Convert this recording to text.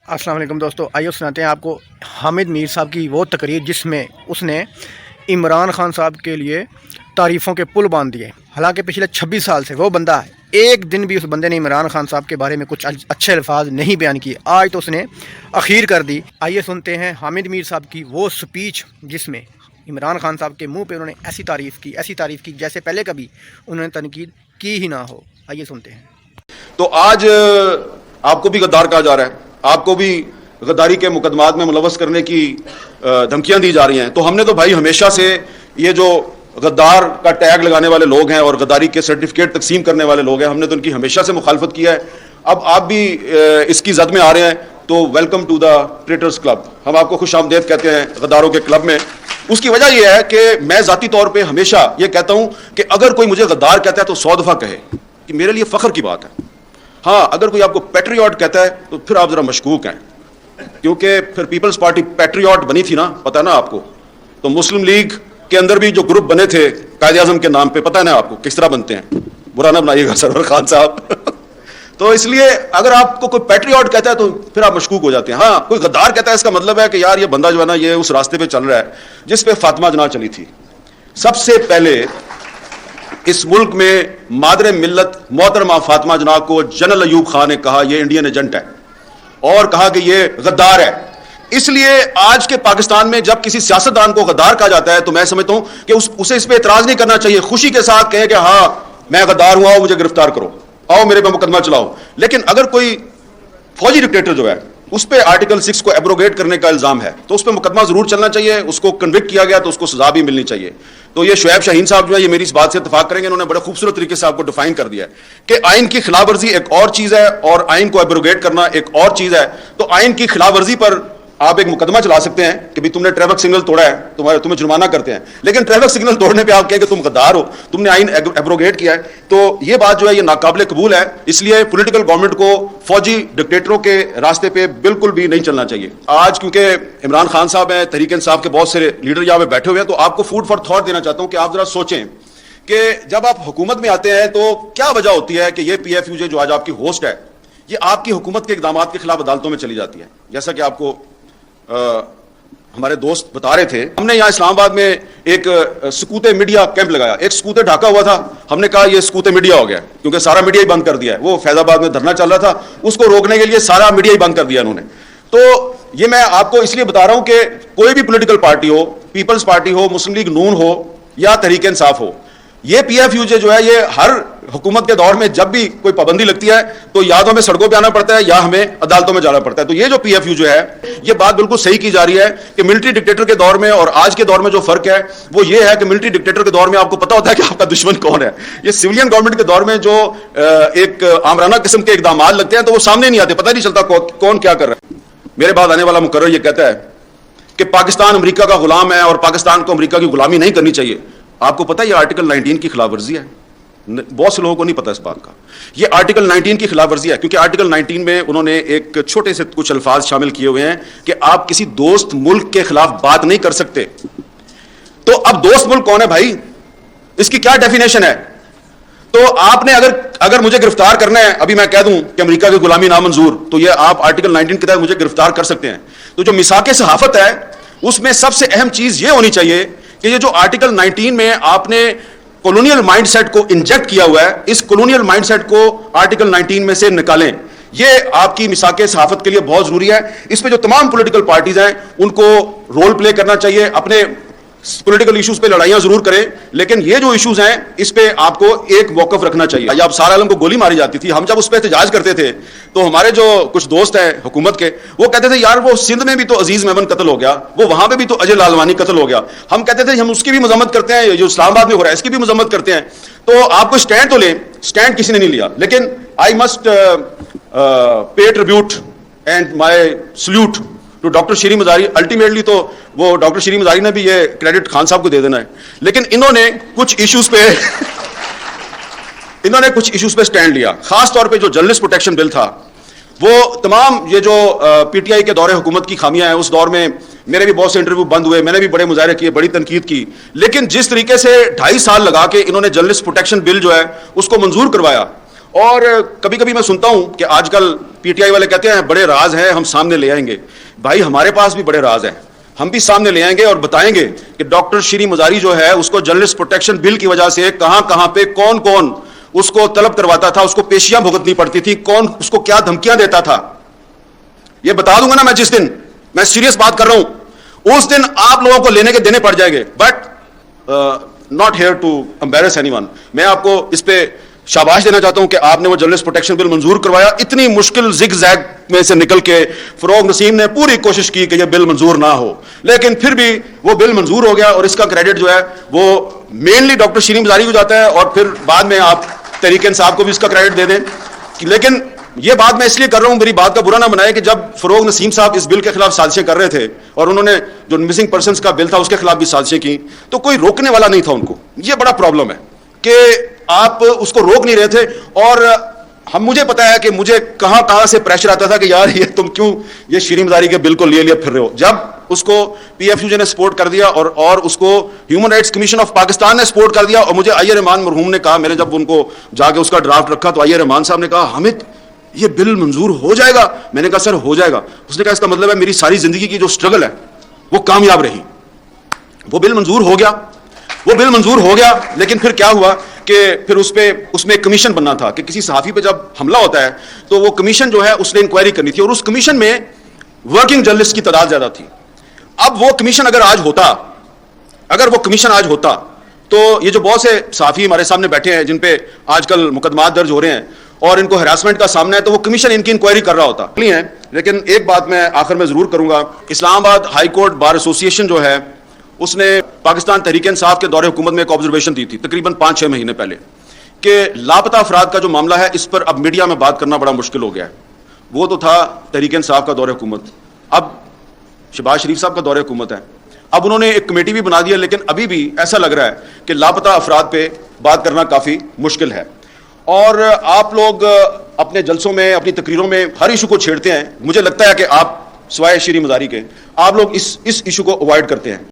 السلام علیکم دوستو، آئیے سناتے ہیں آپ کو حامد میر صاحب کی وہ تقریر جس میں اس نے عمران خان صاحب کے لیے تعریفوں کے پل باندھ دیے۔ حالانکہ پچھلے 26 سال سے وہ بندہ ہے، ایک دن بھی اس بندے نے عمران خان صاحب کے بارے میں کچھ اچھے الفاظ نہیں بیان کیے، آج تو اس نے اخیر کر دی۔ آئیے سنتے ہیں حامد میر صاحب کی وہ سپیچ جس میں عمران خان صاحب کے منہ پہ انہوں نے ایسی تعریف کی جیسے پہلے کبھی انہوں نے تنقید کی ہی نہ ہو۔ آئیے سنتے ہیں۔ تو آج آپ کو بھی غدار کہا جا رہا ہے، آپ کو بھی غداری کے مقدمات میں ملوث کرنے کی دھمکیاں دی جا رہی ہیں۔ تو ہم نے تو بھائی ہمیشہ سے یہ جو غدار کا ٹیگ لگانے والے لوگ ہیں اور غداری کے سرٹیفکیٹ تقسیم کرنے والے لوگ ہیں، ہم نے تو ان کی ہمیشہ سے مخالفت کیا ہے۔ اب آپ بھی اس کی زد میں آ رہے ہیں تو ویلکم ٹو دا ٹریٹرز کلب، ہم آپ کو خوش آمدید کہتے ہیں غداروں کے کلب میں۔ اس کی وجہ یہ ہے کہ میں ذاتی طور پہ ہمیشہ یہ کہتا ہوں کہ اگر کوئی مجھے غدار کہتا ہے تو 100 دفعہ کہے کہ میرے لیے فخر کی بات ہے۔ ہاں، اگر کوئی آپ کو پیٹریوٹ کہتا ہے تو پھر آپ ذرا مشکوک ہیں، کیونکہ پھر پیپلز پارٹی پیٹریوٹ بنی تھی نا، پتہ نا آپ کو۔ تو مسلم لیگ کے اندر بھی جو گروپ بنے تھے قائد اعظم کے نام پہ، پتہ ہے نا آپ کو کس طرح بنتے ہیں، برا نہ بنائیے گا سرور خان صاحب۔ تو اس لیے اگر آپ کو کوئی پیٹریوٹ کہتا ہے تو پھر آپ مشکوک ہو جاتے ہیں۔ ہاں، کوئی غدار کہتا ہے اس کا مطلب ہے کہ یار یہ بندہ جو ہے نا یہ اس راستے پہ چل رہا ہے جس پہ فاطمہ جناح چلی تھی۔ سب سے پہلے اس ملک میں مادر ملت محترمہ فاطمہ جناح کو جنرل ایوب خان نے کہا یہ انڈین ایجنٹ ہے، اور کہا کہ یہ غدار ہے۔ اس لیے آج کے پاکستان میں جب کسی سیاستدان کو غدار کہا جاتا ہے تو میں سمجھتا ہوں کہ اسے اس پہ اعتراض نہیں کرنا چاہیے، خوشی کے ساتھ کہے کہ ہاں میں غدار ہوں، آؤ مجھے گرفتار کرو، آؤ میرے پہ مقدمہ چلاؤ۔ لیکن اگر کوئی فوجی ڈکٹیٹر جو ہے اس پہ آرٹیکل 6 کو ایبروگیٹ کرنے کا الزام ہے تو اس پہ مقدمہ ضرور چلنا چاہیے، اس کو کنوکٹ کیا گیا تو اس کو سزا بھی ملنی چاہیے۔ تو یہ شعیب شاہین صاحب جو ہے یہ میری اس بات سے اتفاق کریں گے، انہوں نے بڑے خوبصورت طریقے سے آپ کو ڈیفائن کر دیا ہے کہ آئین کی خلاف ورزی ایک اور چیز ہے اور آئین کو ایبروگیٹ کرنا ایک اور چیز ہے۔ تو آئین کی خلاف ورزی پر آپ ایک مقدمہ چلا سکتے ہیں کہ بھی تم نے ٹریفک سگنل توڑا ہے، تمہیں جرمانہ کرتے ہیں، لیکن ٹریفک سگنل توڑنے پہ آپ کہیں کہ تم غدار ہو، تم نے آئین ایبروگیٹ کیا ہے، تو یہ بات جو ہے یہ ناقابل قبول ہے۔ اس لیے پولیٹیکل گورنمنٹ کو فوجی ڈکٹیٹروں کے راستے پہ بالکل بھی نہیں چلنا چاہیے۔ آج کیونکہ عمران خان صاحب ہیں، تحریک انصاف کے بہت سے لیڈر یہاں پہ بیٹھے ہوئے ہیں، تو آپ کو فوڈ فار تھاٹ دینا چاہتا ہوں کہ آپ ذرا سوچیں کہ جب آپ حکومت میں آتے ہیں تو کیا وجہ ہوتی ہے کہ یہ پی ایف یو جو آج آپ کی ہوسٹ ہے یہ آپ کی حکومت کے اقدامات کے خلاف عدالتوں میں چلی جاتی ہے۔ جیسا کہ آپ کو ہمارے دوست بتا رہے تھے، ہم نے یہاں اسلام آباد میں ایک سکوت میڈیا کیمپ لگایا، ایک سکوت ڈھاکا ہوا تھا، ہم نے کہا یہ سکوت میڈیا ہو گیا کیونکہ سارا میڈیا ہی بند کر دیا ہے۔ وہ فیض آباد میں دھرنا چل رہا تھا، اس کو روکنے کے لیے سارا میڈیا ہی بند کر دیا انہوں نے۔ تو یہ میں آپ کو اس لیے بتا رہا ہوں کہ کوئی بھی پولیٹیکل پارٹی ہو، پیپلز پارٹی ہو، مسلم لیگ نون ہو یا تحریک انصاف ہو، یہ پی ایف یو جو ہے یہ ہر حکومت کے دور میں جب بھی کوئی پابندی لگتی ہے تو یا تو ہمیں سڑکوں پہ آنا پڑتا ہے یا ہمیں عدالتوں میں جانا پڑتا ہے۔ تو یہ جو پی ایف یو جو ہے یہ بات بالکل صحیح کی جا رہی ہے کہ ملٹری ڈکٹیٹر کے دور میں اور آج کے دور میں جو فرق ہے وہ یہ ہے کہ ملٹری ڈکٹیٹر کے دور میں آپ کو پتا ہوتا ہے کہ آپ کا دشمن کون ہے۔ یہ سویلین گورنمنٹ کے دور میں جو ایک آمرانہ قسم کے اقدامات لگتے ہیں تو وہ سامنے نہیں آتے، پتہ نہیں چلتا کون کیا کر رہا ہے۔ میرے بعد آنے والا مقرر یہ کہتا ہے کہ پاکستان امریکہ کا غلام ہے اور پاکستان کو امریکہ کی غلامی نہیں کرنی چاہیے۔ آپ کو پتہ ہے یہ آرٹیکل 19 کی خلاف ورزی ہے، بہت سے لوگوں کو نہیں پتا اس بات کا۔ یہ آرٹیکل 19 کی خلاف ورزی ہے کیونکہ آرٹیکل 19 میں انہوں نے ایک چھوٹے سے کچھ الفاظ شامل کیے ہوئے ہیں کہ آپ کسی دوست ملک کے خلاف بات نہیں کر سکتے۔ تو اب دوست ملک کون ہے بھائی، اس کی کیا ڈیفینیشن ہے؟ تو آپ نے اگر مجھے گرفتار کرنا ہے، ابھی میں کہہ دوں کہ امریکہ کی غلامی نامنظور، تو یہ آپ آرٹیکل 19 کے تحت مجھے گرفتار کر سکتے ہیں۔ تو جو میثاق صحافت ہے اس میں سب سے اہم چیز یہ ہونی چاہیے کہ یہ جو آرٹیکل 19 میں آپ نے کولونیل مائنڈ سیٹ کو انجیکٹ کیا ہوا ہے، اس کولونیل مائنڈ سیٹ کو آرٹیکل 19 میں سے نکالیں۔ یہ آپ کی میثاق صحافت کے لیے بہت ضروری ہے۔ اس پہ جو تمام پولیٹیکل پارٹیز ہیں ان کو رول پلے کرنا چاہیے، اپنے پولیٹیکل ایشوز پہ لڑائیاں ضرور کریں، لیکن یہ جو ایشوز ہیں اس پہ آپ کو ایک موقف رکھنا چاہیے۔ جب سارا عالم کو گولی ماری جاتی تھی، ہم جب اس پہ احتجاج کرتے تھے تو ہمارے جو کچھ دوست ہیں حکومت کے وہ کہتے تھے یار وہ سندھ میں بھی تو عزیز میمن قتل ہو گیا، وہ وہاں پہ بھی تو اجے لالوانی قتل ہو گیا۔ ہم کہتے تھے ہم اس کی بھی مذمت کرتے ہیں، جو اسلام آباد میں ہو رہا ہے اس کی بھی مذمت کرتے ہیں۔ تو آپ کو اسٹینڈ تو لیں، اسٹینڈ کسی نے نہیں لیا، لیکن I must pay tribute and my salute to doctor Shireen Mazari. Ultimately تو وہ ڈاکٹر شیریں مزاری نے بھی یہ کریڈٹ خان صاحب کو دے دینا ہے، لیکن انہوں نے کچھ ایشوز پہ سٹینڈ لیا، خاص طور پہ جو جرنلسٹ پروٹیکشن بل تھا، وہ تمام یہ جو پی ٹی آئی کے دور حکومت کی خامیاں ہیں، اس دور میں میرے بھی بہت سے انٹرویو بند ہوئے، میں نے بھی بڑے مظاہرے کیے، بڑی تنقید کی، لیکن جس طریقے سے 2.5 سال لگا کے انہوں نے جرنلسٹ پروٹیکشن بل جو ہے اس کو منظور کروایا اور کبھی کبھی میں سنتا ہوں کہ آج کل پی ٹی آئی والے کہتے ہیں بڑے راز ہیں ہم سامنے لے آئیں گے. بھائی ہمارے پاس بھی بڑے راز ہیں, ہم بھی سامنے لے آئیں گے اور بتائیں گے کہ ڈاکٹر شیریں مزاری جو ہے اس کو جرنلسٹ پروٹیکشن بل کی وجہ سے کہاں کہاں پہ کون کون اس کو طلب کرواتا تھا, اس کو پیشیاں بھگتنی پڑتی تھی, کون اس کو کیا دھمکیاں دیتا تھا. یہ بتا دوں گا نا میں جس دن, میں سیریس بات کر رہا ہوں, اس دن آپ لوگوں کو لینے کے دینے پڑ جائیں گے. But not here to embarrass anyone. میں آپ کو اس پہ شاباش دینا چاہتا ہوں کہ آپ نے وہ جرنلسٹ پروٹیکشن بل منظور کروایا. اتنی مشکل زگ زیگ میں سے نکل کے فروغ نسیم نے پوری کوشش کی کہ یہ بل منظور نہ ہو, لیکن پھر بھی وہ بل منظور ہو گیا, اور اس کا کریڈٹ جو ہے وہ مینلی ڈاکٹر شیریں مزاری کو جاتا ہے, اور پھر بعد میں آپ تحریک انصاف کو بھی اس کا کریڈٹ دے دیں. لیکن یہ بات میں اس لیے کر رہا ہوں, میری بات کا برا نہ بنائے, کہ جب فروغ نسیم صاحب اس بل کے خلاف سازشیں کر رہے تھے اور انہوں نے جو مسنگ پرسنز کا بل تھا اس کے خلاف بھی سازشیں کی, تو کوئی روکنے والا نہیں تھا ان کو. یہ بڑا پرابلم ہے کہ آپ اس کو روک نہیں رہے تھے. اور مجھے پتا ہے کہ مجھے کہاں کہاں سے پریشر آتا تھا کہ یار یہ تم کیوں یہ شیریں مزاری کے بل کو لیے پھر رہے ہو. جب اس کو پی ایف یو جے نے سپورٹ کر دیا اور اس کو human rights commission of Pakistan نے سپورٹ کر دیا, اور مجھے آئی رحمان مرحوم نے کہا, میں نے جب ان کو جا کے اس کا ڈرافٹ رکھا تو آئی رحمان صاحب نے کہا حامد یہ بل منظور ہو جائے گا. میں نے کہا سر ہو جائے گا. اس نے کہا اس کا مطلب ہے میری ساری زندگی کی جو سٹرگل ہے وہ کامیاب رہی. وہ بل منظور ہو گیا, وہ بل منظور ہو گیا. لیکن پھر کیا ہوا کہ پھر اس میں کمیشن بننا تھا کہ کسی صحافی پہ جب حملہ ہوتا ہے تو وہ کمیشن جو ہے اس نے انکوائری کرنی تھی, اور اس کمیشن میں ورکنگ جرنلسٹ کی تعداد زیادہ تھی. اب وہ کمیشن اگر وہ کمیشن آج ہوتا تو یہ جو بہت سے صحافی ہمارے سامنے بیٹھے ہیں جن پہ آج کل مقدمات درج ہو رہے ہیں اور ان کو ہراسمنٹ کا سامنا ہے, تو وہ کمیشن ان کی انکوائری کر رہا ہوتا. لیکن ایک بات میں آخر میں ضرور کروں گا, اسلام آباد ہائی کورٹ بار ایسوسی ایشن جو ہے اس نے پاکستان تحریک انصاف کے دور حکومت میں ایک آبزرویشن دی تھی تقریباً 5-6 مہینے پہلے, کہ لاپتہ افراد کا جو معاملہ ہے اس پر اب میڈیا میں بات کرنا بڑا مشکل ہو گیا ہے. وہ تو تھا تحریک انصاف کا دور حکومت, اب شہباز شریف صاحب کا دور حکومت ہے. اب انہوں نے ایک کمیٹی بھی بنا دی ہے, لیکن ابھی بھی ایسا لگ رہا ہے کہ لاپتہ افراد پہ بات کرنا کافی مشکل ہے. اور آپ لوگ اپنے جلسوں میں اپنی تقریروں میں ہر ایشو کو چھیڑتے ہیں. مجھے لگتا ہے کہ آپ سوائے شیریں مزاری کے آپ لوگ اس ایشو کو اوائڈ کرتے ہیں.